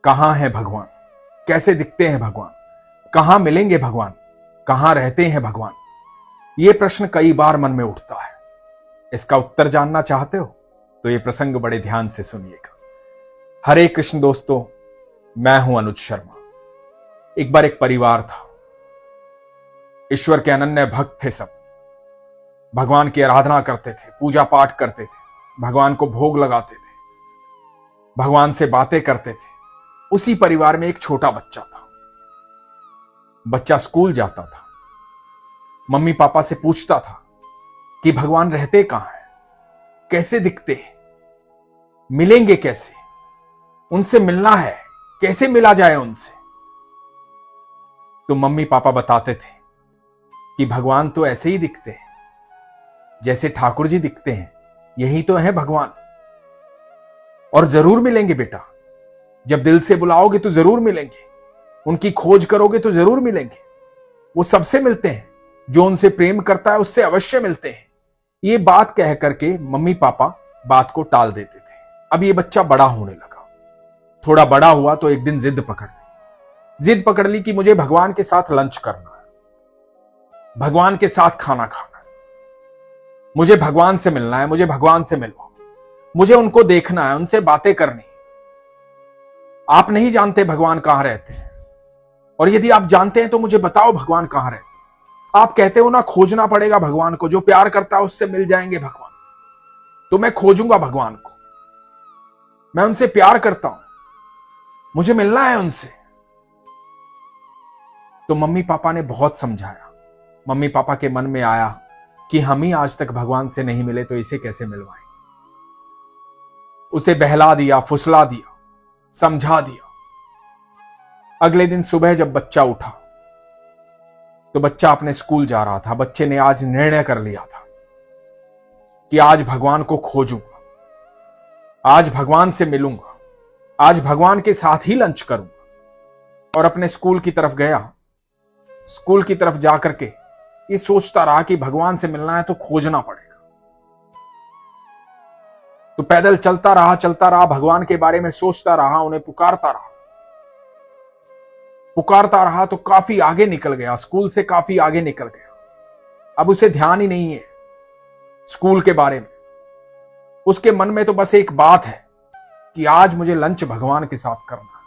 कहाँ है भगवान? कैसे दिखते हैं भगवान? कहाँ मिलेंगे भगवान? कहाँ रहते हैं भगवान? ये प्रश्न कई बार मन में उठता है। इसका उत्तर जानना चाहते हो तो ये प्रसंग बड़े ध्यान से सुनिएगा। हरे कृष्ण दोस्तों, मैं हूं अनुज शर्मा। एक बार एक परिवार था। ईश्वर के अनन्य भक्त थे सब। भगवान की आराधना करते थे, पूजा पाठ करते थे, भगवान को भोग लगाते थे, भगवान से बातें करते थे। उसी परिवार में एक छोटा बच्चा था। बच्चा स्कूल जाता था, मम्मी पापा से पूछता था कि भगवान रहते कहां हैं, कैसे दिखते हैं, मिलेंगे कैसे, उनसे मिलना है, कैसे मिला जाए उनसे। तो मम्मी पापा बताते थे कि भगवान तो ऐसे ही दिखते हैं जैसे ठाकुर जी दिखते हैं, यही तो है भगवान। और जरूर मिलेंगे बेटा, जब दिल से बुलाओगे तो जरूर मिलेंगे, उनकी खोज करोगे तो जरूर मिलेंगे। वो सबसे मिलते हैं, जो उनसे प्रेम करता है उससे अवश्य मिलते हैं। ये बात कह करके मम्मी पापा बात को टाल देते थे। अब ये बच्चा बड़ा होने लगा। थोड़ा बड़ा हुआ तो एक दिन जिद पकड़ ली कि मुझे भगवान के साथ लंच करना है, भगवान के साथ खाना खाना है, मुझे भगवान से मिलना है, मुझे भगवान से मिलवाओ, मुझे उनको देखना है, उनसे बातें करनी। आप नहीं जानते भगवान कहां रहते हैं, और यदि आप जानते हैं तो मुझे बताओ भगवान कहां रहते हैं। आप कहते हो ना, खोजना पड़ेगा भगवान को, जो प्यार करता है उससे मिल जाएंगे भगवान। तो मैं खोजूंगा भगवान को, मैं उनसे प्यार करता हूं, मुझे मिलना है उनसे। तो मम्मी पापा ने बहुत समझाया। मम्मी पापा के मन में आया कि हम ही आज तक भगवान से नहीं मिले तो इसे कैसे मिलवाएं। उसे बहला दिया, फुसला दिया, समझा दिया। अगले दिन सुबह जब बच्चा उठा तो बच्चा अपने स्कूल जा रहा था। बच्चे ने आज निर्णय कर लिया था कि आज भगवान को खोजूंगा, आज भगवान से मिलूंगा, आज भगवान के साथ ही लंच करूंगा। और अपने स्कूल की तरफ गया। स्कूल की तरफ जाकर के ये सोचता रहा कि भगवान से मिलना है तो खोजना पड़ेगा। तो पैदल चलता रहा, भगवान के बारे में सोचता रहा, उन्हें पुकारता रहा तो काफी आगे निकल गया, स्कूल से काफी आगे निकल गया। अब उसे ध्यान ही नहीं है स्कूल के बारे में। उसके मन में तो बस एक बात है कि आज मुझे लंच भगवान के साथ करना है।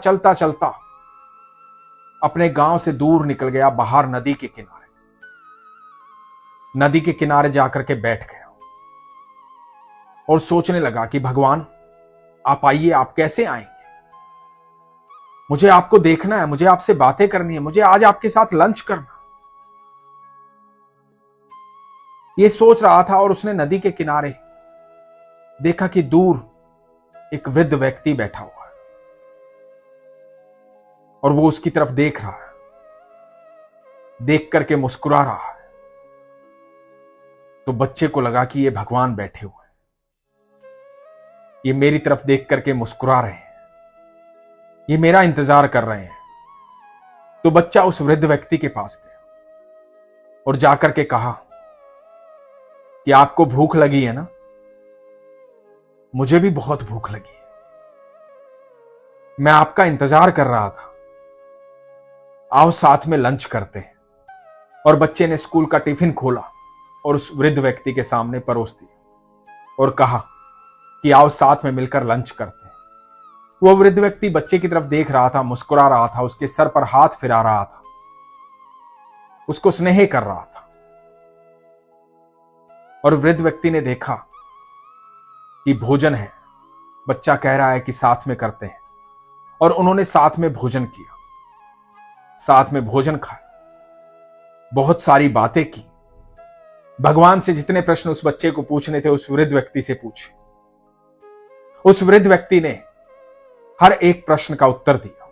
चलता अपने गांव से दूर निकल गया, बाहर नदी के किनारे जाकर के बैठ गया और सोचने लगा कि भगवान आप आइए, आप कैसे आएंगे, मुझे आपको देखना है, मुझे आपसे बातें करनी है, मुझे आज आपके साथ लंच करना। ये सोच रहा था और उसने नदी के किनारे देखा कि दूर एक वृद्ध व्यक्ति बैठा हुआ है और वो उसकी तरफ देख रहा है, देख करके मुस्कुरा रहा है। तो बच्चे को लगा कि ये भगवान बैठे हुए हैं, ये मेरी तरफ देख करके मुस्कुरा रहे हैं, ये मेरा इंतजार कर रहे हैं। तो बच्चा उस वृद्ध व्यक्ति के पास गया और जाकर के कहा कि आपको भूख लगी है ना? मुझे भी बहुत भूख लगी है, मैं आपका इंतजार कर रहा था, आओ साथ में लंच करते हैं। और बच्चे ने स्कूल का टिफिन खोला और उस वृद्ध व्यक्ति के सामने परोस दिया और कहा कि आओ साथ में मिलकर लंच करते हैं। वो वृद्ध व्यक्ति बच्चे की तरफ देख रहा था, मुस्कुरा रहा था, उसके सर पर हाथ फिरा रहा था, उसको स्नेह कर रहा था। और वृद्ध व्यक्ति ने देखा कि भोजन है, बच्चा कह रहा है कि साथ में करते हैं। और उन्होंने साथ में भोजन किया, साथ में भोजन खाया, बहुत सारी बातें की। भगवान से जितने प्रश्न उस बच्चे को पूछने थे उस वृद्ध व्यक्ति से पूछे। उस वृद्ध व्यक्ति ने हर एक प्रश्न का उत्तर दिया,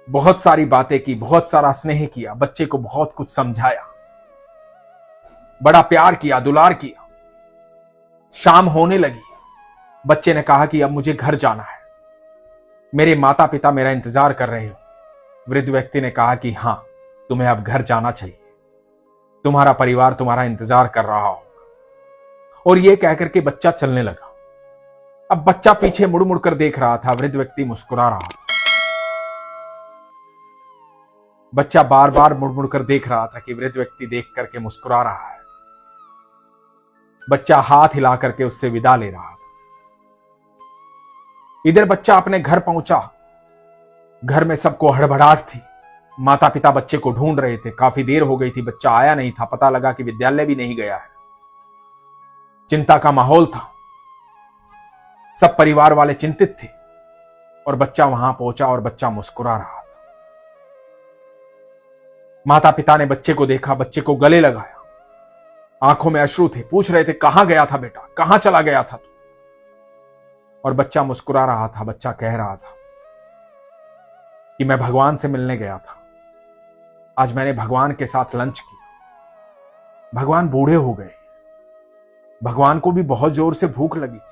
बहुत सारी बातें की, बहुत सारा स्नेह किया, बच्चे को बहुत कुछ समझाया, बड़ा प्यार किया, दुलार किया। शाम होने लगी। बच्चे ने कहा कि अब मुझे घर जाना है, मेरे माता पिता मेरा इंतजार कर रहे हो। वृद्ध व्यक्ति ने कहा कि हां, तुम्हें अब घर जाना चाहिए, तुम्हारा परिवार तुम्हारा इंतजार कर रहा होगा। और यह कहकर के बच्चा चलने लगा। अब बच्चा पीछे मुड़ मुड़ कर देख रहा था, वृद्ध व्यक्ति मुस्कुरा रहा था। बच्चा बार बार मुड़ मुड़ कर देख रहा था कि वृद्ध व्यक्ति देख करके मुस्कुरा रहा है। बच्चा हाथ हिला करके उससे विदा ले रहा था। इधर बच्चा अपने घर पहुंचा। घर में सबको हड़बड़ाहट थी। माता पिता बच्चे को ढूंढ रहे थे। काफी देर हो गई थी, बच्चा आया नहीं था। पता लगा कि विद्यालय भी नहीं गया है। चिंता का माहौल था। सब परिवार वाले चिंतित थे और बच्चा वहां पहुंचा और बच्चा मुस्कुरा रहा था। माता पिता ने बच्चे को देखा, बच्चे को गले लगाया। आंखों में अश्रु थे। पूछ रहे थे, कहां गया था बेटा, कहां चला गया था तू? और बच्चा मुस्कुरा रहा था। बच्चा कह रहा था कि मैं भगवान से मिलने गया था। आज मैंने भगवान के साथ लंच किया। भगवान बूढ़े हो गए। भगवान को भी बहुत जोर से भूख लगी थी।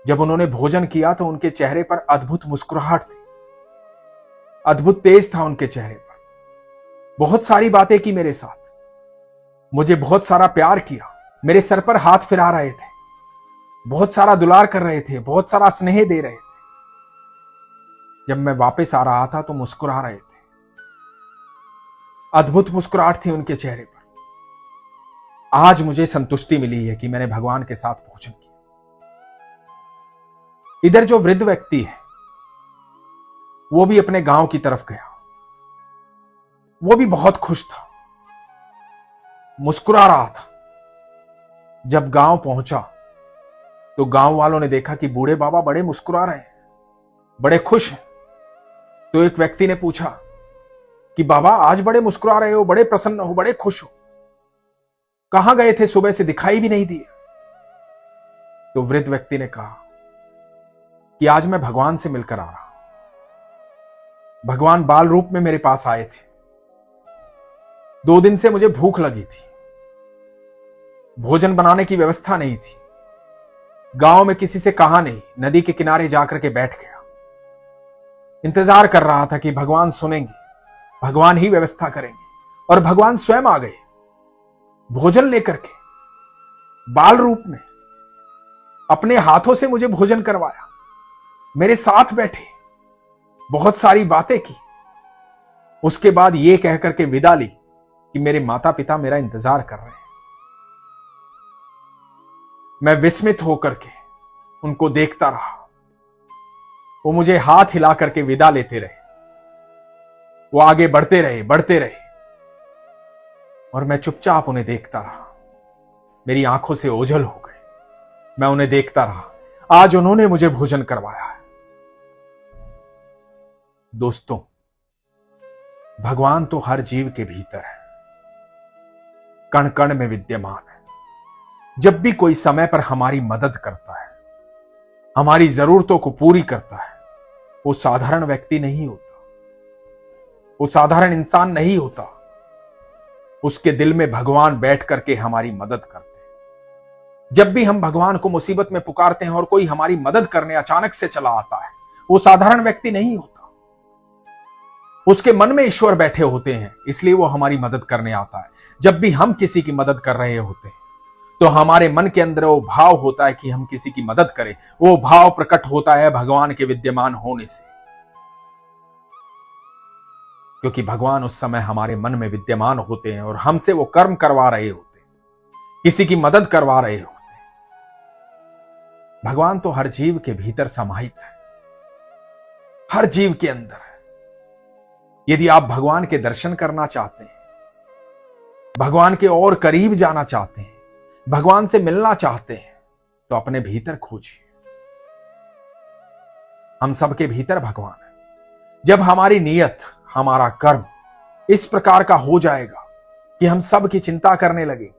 जब उन्होंने भोजन किया तो उनके चेहरे पर अद्भुत मुस्कुराहट थी। अद्भुत तेज था उनके चेहरे पर। बहुत सारी बातें की मेरे साथ। मुझे बहुत सारा प्यार किया। मेरे सर पर हाथ फिरा रहे थे। बहुत सारा दुलार कर रहे थे। बहुत सारा स्नेह दे रहे थे। जब मैं वापस आ रहा था तो मुस्कुरा रहे थे। अद्भुत मुस्कुराहट थी उनके चेहरे पर। आज मुझे संतुष्टि मिली है कि मैंने भगवान के साथ भोजन किया। इधर जो वृद्ध व्यक्ति है वो भी अपने गांव की तरफ गया। वो भी बहुत खुश था, मुस्कुरा रहा था। जब गांव पहुंचा तो गांव वालों ने देखा कि बूढ़े बाबा बड़े मुस्कुरा रहे हैं, बड़े खुश हैं। तो एक व्यक्ति ने पूछा कि बाबा आज बड़े मुस्कुरा रहे हो, बड़े प्रसन्न हो, बड़े खुश हो, कहां गए थे, सुबह से दिखाई भी नहीं दिए? तो वृद्ध व्यक्ति ने कहा कि आज मैं भगवान से मिलकर आ रहा। भगवान बाल रूप में मेरे पास आए थे। 2 दिन से मुझे भूख लगी थी। भोजन बनाने की व्यवस्था नहीं थी। गांव में किसी से कहा नहीं। नदी के किनारे जाकर के बैठ गया। इंतजार कर रहा था कि भगवान सुनेंगे, भगवान ही व्यवस्था करेंगे। और भगवान स्वयं आ गए, भोजन लेकर के, बाल रूप में। अपने हाथों से मुझे भोजन करवाया, मेरे साथ बैठे, बहुत सारी बातें की। उसके बाद यह कहकर के विदा ली कि मेरे माता पिता मेरा इंतजार कर रहे हैं। मैं विस्मित होकर के उनको देखता रहा। वो मुझे हाथ हिला करके विदा लेते रहे। वो आगे बढ़ते रहे और मैं चुपचाप उन्हें देखता रहा। मेरी आंखों से ओझल हो गए। मैं उन्हें देखता रहा। आज उन्होंने मुझे भोजन करवाया है। दोस्तों, भगवान तो हर जीव के भीतर है, कण कण में विद्यमान है। जब भी कोई समय पर हमारी मदद करता है, हमारी जरूरतों को पूरी करता है, वो साधारण व्यक्ति नहीं होता, वो साधारण इंसान नहीं होता। उसके दिल में भगवान बैठ करके हमारी मदद करते हैं। जब भी हम भगवान को मुसीबत में पुकारते हैं और कोई हमारी मदद करने अचानक से चला आता है, वो साधारण व्यक्ति नहीं होता। उसके मन में ईश्वर बैठे होते हैं, इसलिए वो हमारी मदद करने आता है। जब भी हम किसी की मदद कर रहे होते हैं तो हमारे मन के अंदर वो भाव होता है कि हम किसी की मदद करें। वो भाव प्रकट होता है भगवान के विद्यमान होने से, क्योंकि भगवान उस समय हमारे मन में विद्यमान होते हैं और हमसे वो कर्म करवा रहे होते हैं, किसी की मदद करवा रहे होते हैं। भगवान तो हर जीव के भीतर समाहित है, हर जीव के अंदर है। यदि आप भगवान के दर्शन करना चाहते हैं, भगवान के और करीब जाना चाहते हैं, भगवान से मिलना चाहते हैं, तो अपने भीतर खोजिए। हम सबके भीतर भगवान है। जब हमारी नीयत, हमारा कर्म इस प्रकार का हो जाएगा कि हम सबकी चिंता करने लगेंगे,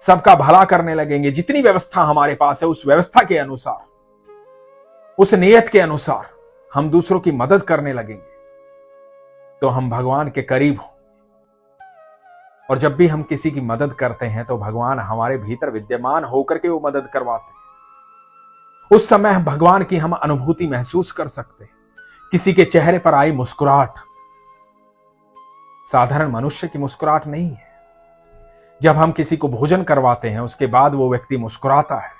सबका भला करने लगेंगे, जितनी व्यवस्था हमारे पास है उस व्यवस्था के अनुसार, उस नीयत के अनुसार हम दूसरों की मदद करने लगेंगे, तो हम भगवान के करीब हों। और जब भी हम किसी की मदद करते हैं तो भगवान हमारे भीतर विद्यमान होकर के वो मदद करवाते हैं। उस समय भगवान की हम अनुभूति महसूस कर सकते हैं। किसी के चेहरे पर आई मुस्कुराहट साधारण मनुष्य की मुस्कुराहट नहीं है। जब हम किसी को भोजन करवाते हैं, उसके बाद वो व्यक्ति मुस्कुराता है,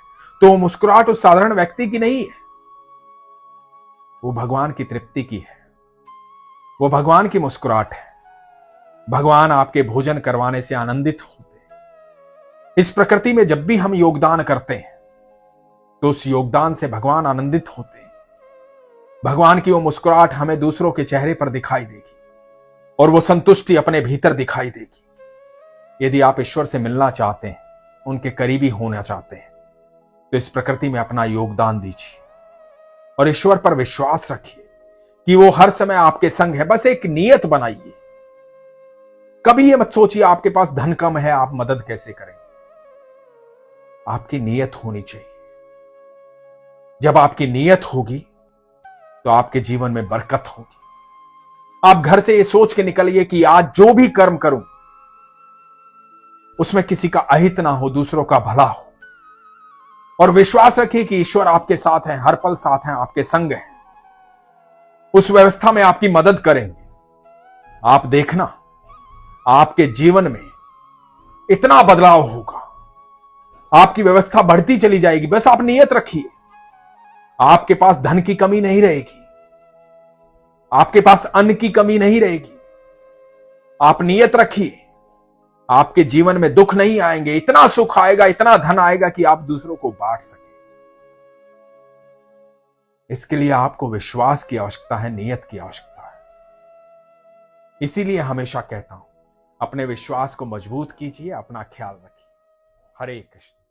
तो मुस्कुराहट उस साधारण व्यक्ति की नहीं है, वो भगवान की तृप्ति की है, वो भगवान की मुस्कुराहट है। भगवान आपके भोजन करवाने से आनंदित होते हैं। इस प्रकृति में जब भी हम योगदान करते हैं तो उस योगदान से भगवान आनंदित होते हैं। भगवान की वो मुस्कुराहट हमें दूसरों के चेहरे पर दिखाई देगी और वो संतुष्टि अपने भीतर दिखाई देगी। यदि आप ईश्वर से मिलना चाहते हैं, उनके करीबी होना चाहते हैं, तो इस प्रकृति में अपना योगदान दीजिए और ईश्वर पर विश्वास रखिए कि वो हर समय आपके संग है। बस एक नियत बनाइए। कभी ये मत सोचिए आपके पास धन कम है, आप मदद कैसे करेंगे। आपकी नियत होनी चाहिए। जब आपकी नियत होगी तो आपके जीवन में बरकत होगी। आप घर से ये सोच के निकलिए कि आज जो भी कर्म करूं उसमें किसी का अहित ना हो, दूसरों का भला हो। और विश्वास रखिए कि ईश्वर आपके साथ हैं, हर पल साथ हैं, आपके संग हैं। उस व्यवस्था में आपकी मदद करेंगे। आप देखना, आपके जीवन में इतना बदलाव होगा, आपकी व्यवस्था बढ़ती चली जाएगी। बस आप नियत रखिए, आपके पास धन की कमी नहीं रहेगी, आपके पास अन्न की कमी नहीं रहेगी। आप नियत रखिए, आपके जीवन में दुख नहीं आएंगे। इतना सुख आएगा, इतना धन आएगा कि आप दूसरों को बांट सके। इसके लिए आपको विश्वास की आवश्यकता है, नियत की आवश्यकता है। इसीलिए हमेशा कहता हूं, अपने विश्वास को मजबूत कीजिए, अपना ख्याल रखिए। हरे कृष्ण।